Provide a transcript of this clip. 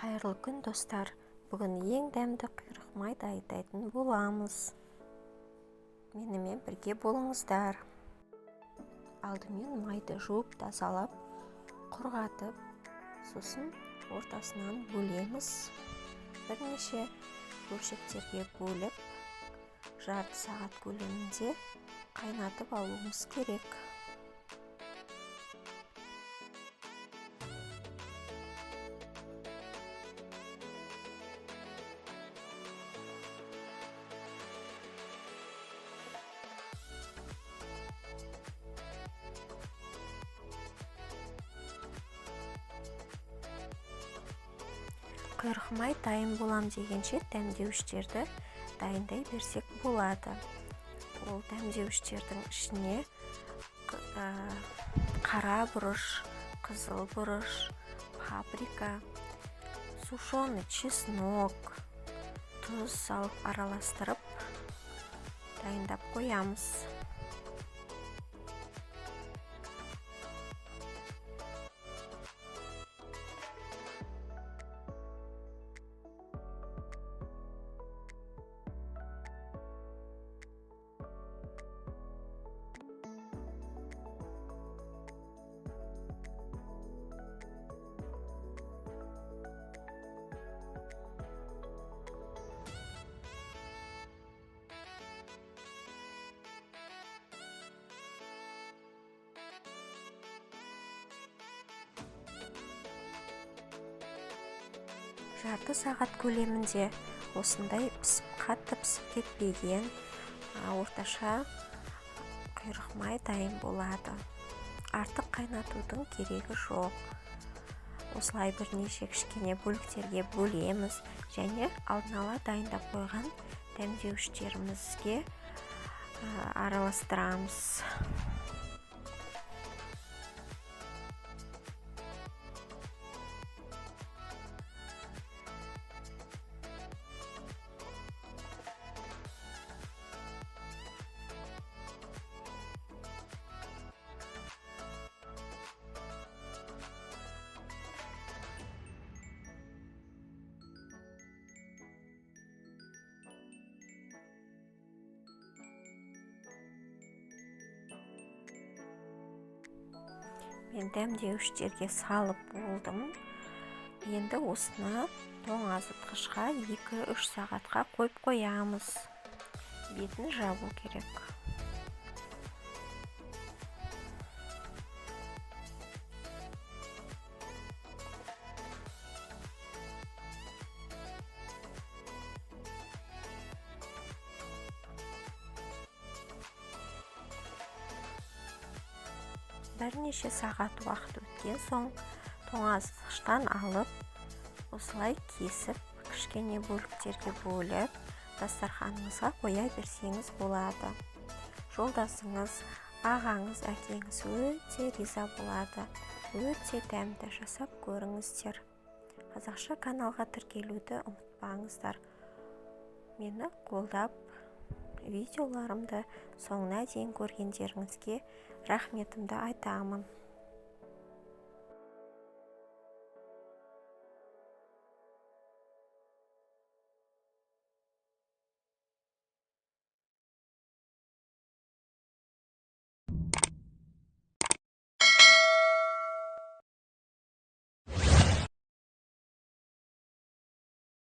Қайырлы күн достар, бүгін ең дәмді құйрық май дайындайтын боламыз. Менімен бірге болыңыздар. Алдымен майды жуып тазалап, құрғатып, сосын ортасынан бөлеміз. Бірнеше бөлшектерге бөліп, жарты сағат көлемінде қайнатып алуымыз керек. Құйрық май дайын болам дегенше дәмдеуіштерді дайындай берсек болады. Ол дәмдеуіштердің ішіне қара бұрыш, қызыл бұрыш, паприка, сушеный чеснок, тұз салып араластырып дайындап қоямыз. Жарты сағат көлемінде осындай қатты пісіп кетпеген орташа құйрық май дайын болады. Артық қайнатудың керегі жоқ. Осылай бірнеше кішкене бөліктерге бөлеміз және алдын ала дайындап қойған дәмдеуіштерімізге араластырамыз. Мен дәмдеуіштерге салып болдым. Енді осыны тоңазытқышқа 2-3 сағатқа қойып қоямыз. Бетін жабу керек. Бірнеше сағат уақыт өткен соң тоңазытқыштан алып, осылай кесіп, кішкене бөліктерге бөліп, дастарханыңызға қоя берсеңіз болады. Жолдасыңыз, ағаңыз, әкеңіз өте риза болады. Өте дәмді, жасап көріңіздер. Қазақша каналға тіркелуді ұмытпаңыздар. Мені қолдап, видеоларымды соңына дейін көргендеріңізге рахметімді айтамын.